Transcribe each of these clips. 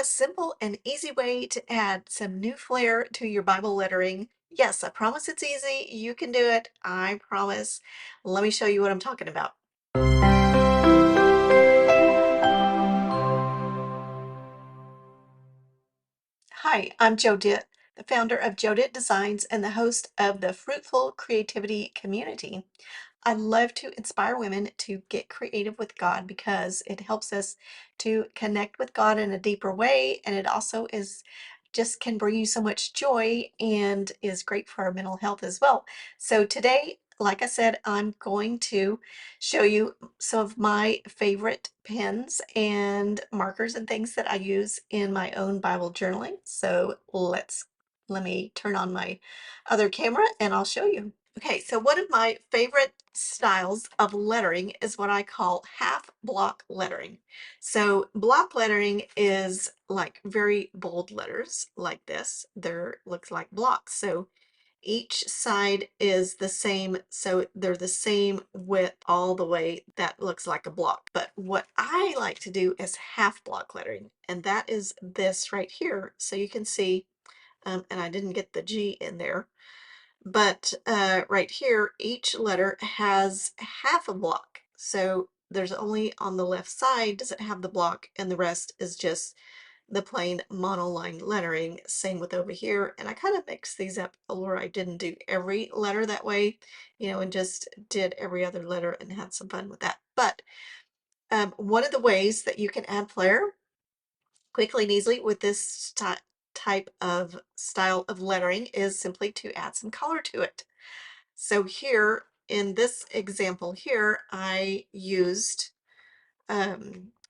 simple and easy way to add some new flair to your Bible lettering. Yes, I promise it's easy. You can do it. I promise. Let me show you what I'm talking about. Hi, I'm JoDitt, the founder of JoDitt Designs and the host of the Fruitful Creativity Community. I love to inspire women to get creative with God because it helps us to connect with God in a deeper way, and it also is just can bring you so much joy and is great for our mental health as well. So today, like I said, I'm going to show you some of my favorite pens and markers and things that I use in my own Bible journaling. So let me turn on my other camera and I'll show you. Okay, so one of my favorite styles of lettering is what I call half block lettering. So block lettering is like very bold letters like this. They're looks like blocks. So each side is the same, so they're the same width all the way. That looks like a block. But what I like to do is half block lettering, and that is this right here. So you can see, and I didn't get the G in there, but right here, each letter has half a block. So there's only on the left side does it have the block, and the rest is just the plain monoline lettering. Same with over here. And I kind of mixed these up, or I didn't do every letter that way, and just did every other letter and had some fun with that. But one of the ways that you can add flair quickly and easily with this type of style of lettering is simply to add some color to it. So here in this example here, I used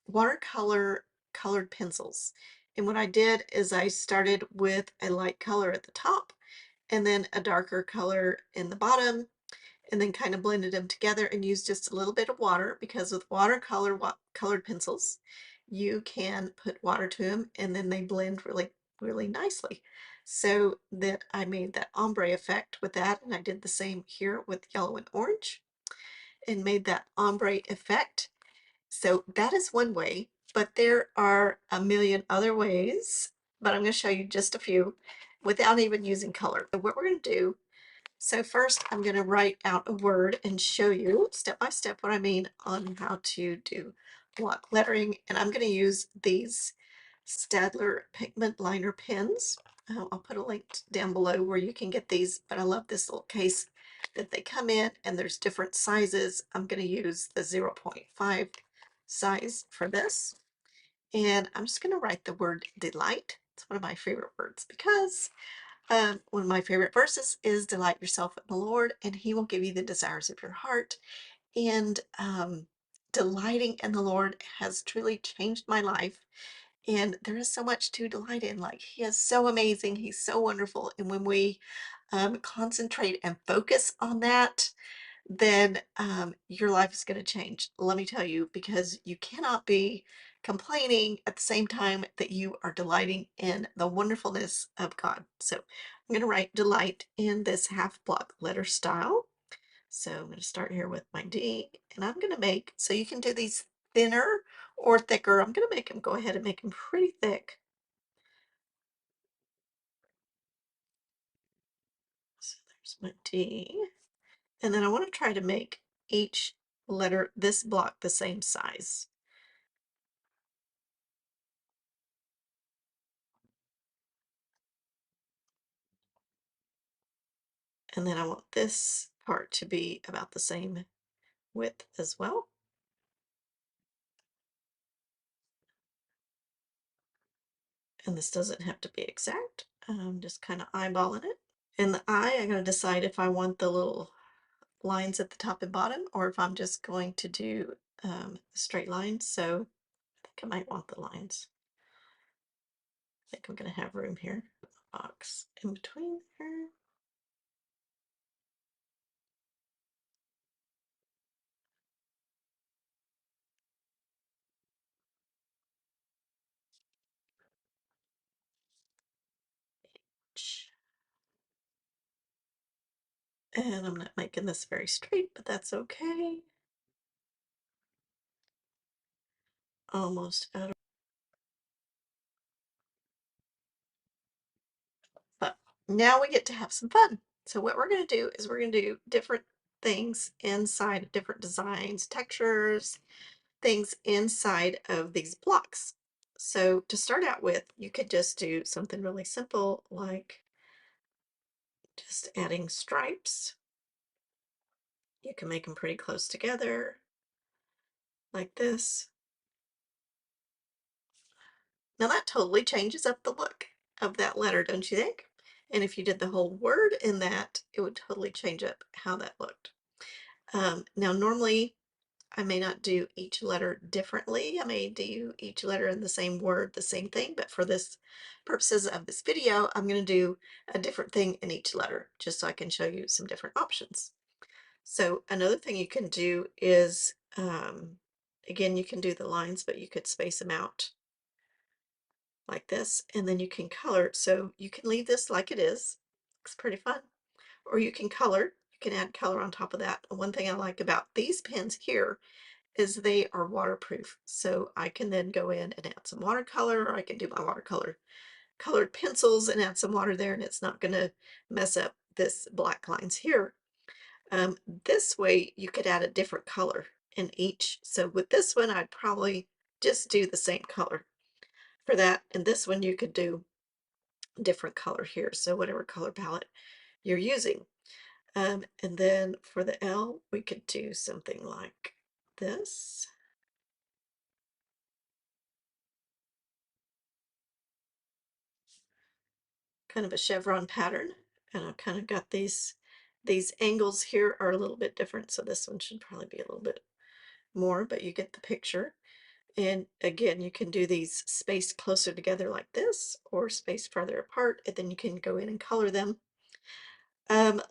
watercolor colored pencils. And what I did is I started with a light color at the top and then a darker color in the bottom, and then kind of blended them together and used just a little bit of water, because with watercolor colored pencils, you can put water to them and then they blend really, really nicely. So that I made that ombre effect with that, and I did the same here with yellow and orange and made that ombre effect. So that is one way, but there are a million other ways, but I'm going to show you just a few without even using color. So what we're going to do, so first I'm going to write out a word and show you step by step what I mean on how to do block lettering. And I'm going to use these Stadler pigment liner pens. I'll put a link down below where you can get these, but I love this little case that they come in, and there's different sizes. I'm going to use the 0.5 size for this. And I'm just going to write the word delight. It's one of my favorite words because one of my favorite verses is delight yourself in the Lord and he will give you the desires of your heart. And delighting in the Lord has truly changed my life. And there is so much to delight in. Like, he is so amazing. He's so wonderful. And when we concentrate and focus on that, then your life is going to change. Let me tell you, because you cannot be complaining at the same time that you are delighting in the wonderfulness of God. So I'm going to write delight in this half block letter style. So I'm going to start here with my D, and I'm going to make, so you can do these thinner or thicker. I'm going to make them, go ahead and make them pretty thick. So there's my D. And then I want to try to make each letter, this block, the same size. And then I want this part to be about the same width as well. And this doesn't have to be exact. I'm just kind of eyeballing it. And the eye, I'm going to decide if I want the little lines at the top and bottom, or if I'm just going to do straight lines. So I think I might want the lines. I think I'm going to have room here. Box in between there. And I'm not making this very straight, but that's okay. Almost out of Now we get to have some fun. So what we're going to do is we're going to do different things inside of different designs, textures, things inside of these blocks. So to start out with, you could just do something really simple like just adding stripes. You can make them pretty close together like this. Now that totally changes up the look of that letter, don't you think? And if you did the whole word in that, it would totally change up how that looked. Now normally I may not do each letter differently. I may do each letter in the same word, the same thing, but for this purposes of this video, I'm going to do a different thing in each letter just so I can show you some different options. So another thing you can do is, again, you can do the lines, but you could space them out like this, and then you can color. So you can leave this like it is. Looks pretty fun. Or you can color. You can add color on top of that. One thing I like about these pens here is they are waterproof. So I can then go in and add some watercolor, or I can do my watercolor colored pencils and add some water there, and it's not going to mess up this black lines here. This way you could add a different color in each. So with this one, I'd probably just do the same color for that. And this one you could do different color here. So whatever color palette you're using. And then for the L, we could do something like this. Kind of a chevron pattern. And I've kind of got these angles here are a little bit different. So this one should probably be a little bit more, but you get the picture. And again, you can do these spaced closer together like this, or spaced farther apart, and then you can go in and color them.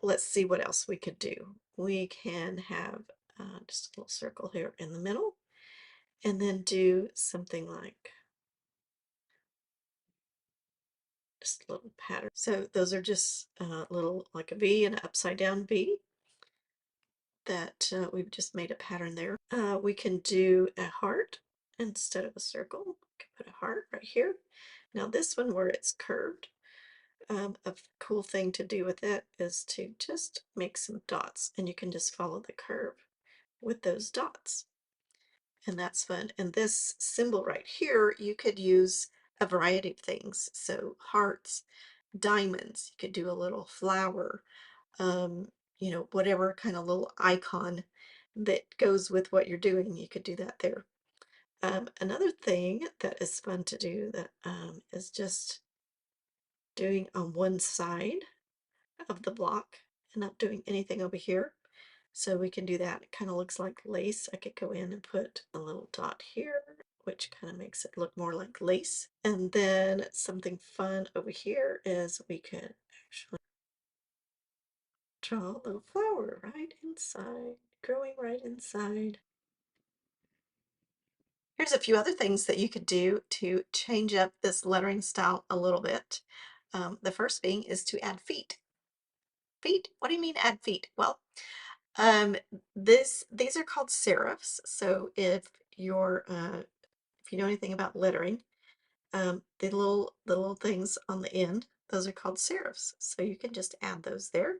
Let's see what else we could do. We can have just a little circle here in the middle, and then do something like just a little pattern. So those are just little like a V and an upside down V that we've just made a pattern there. We can do a heart instead of a circle. We can put a heart right here. Now this one where it's curved, a cool thing to do with it is to just make some dots, and you can just follow the curve with those dots. And that's fun. And this symbol right here, you could use a variety of things. So hearts, diamonds, you could do a little flower, um, you know, whatever kind of little icon that goes with what you're doing, you could do that there. Another thing that is fun to do that is just doing on one side of the block and not doing anything over here. So we can do that. It kind of looks like lace. I could go in and put a little dot here, which kind of makes it look more like lace. And then something fun over here is we could actually draw a little flower right inside, growing right inside. Here's a few other things that you could do to change up this lettering style a little bit. The first thing is to add feet. Feet? What do you mean add feet? Well, um, these are called serifs. So if you know anything about lettering, the little things on the end, those are called serifs. So you can just add those there.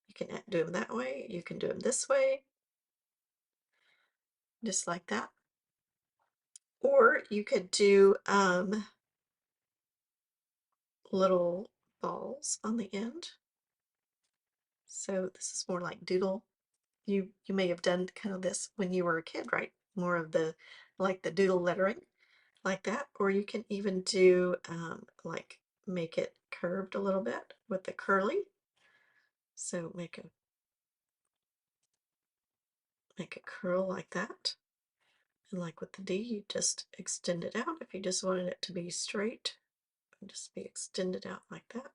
You can do them that way. You can do them this way, just like that. Or you could do little balls on the end. So this is more like doodle. You may have done kind of this when you were a kid, right? More of the like the doodle lettering like that. Or you can even do like make it curved a little bit with the curly. So make a curl like that. And like with the D, you just extend it out. If you just wanted it to be straight, just be extended out like that.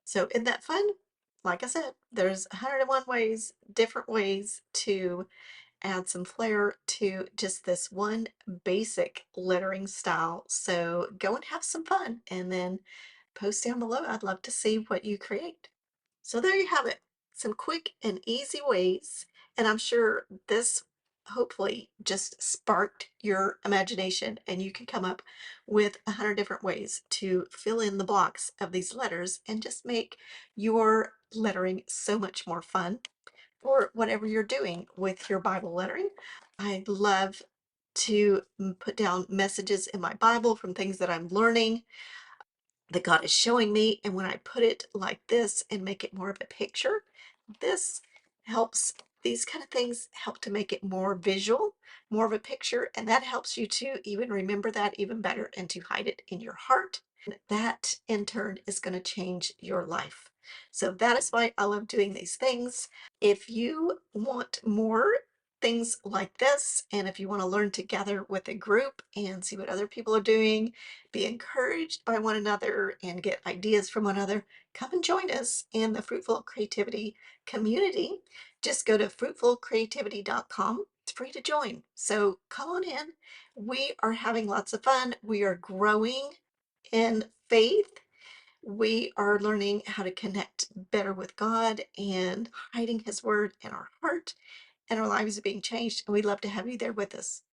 So isn't that fun? Like I said, there's 101 ways, different ways to add some flair to just this one basic lettering style. So go and have some fun and then post down below. I'd love to see what you create. So there you have it. Some quick and easy ways. And I'm sure this hopefully just sparked your imagination and you can come up with 100 different ways to fill in the blocks of these letters and just make your lettering so much more fun or whatever you're doing with your Bible lettering. I love to put down messages in my Bible from things that I'm learning that God is showing me. And when I put it like this and make it more of a picture, this helps, these kind of things help to make it more visual, more of a picture. And that helps you to even remember that even better and to hide it in your heart. And that in turn is going to change your life. So that is why I love doing these things. If you want more things like this, and if you want to learn together with a group and see what other people are doing, be encouraged by one another and get ideas from one another, come and join us in the Fruitful Creativity community. Just go to fruitfulcreativity.com. It's free to join. So come on in. We are having lots of fun. We are growing in faith. We are learning how to connect better with God and hiding His Word in our heart, and our lives are being changed. And we'd love to have you there with us.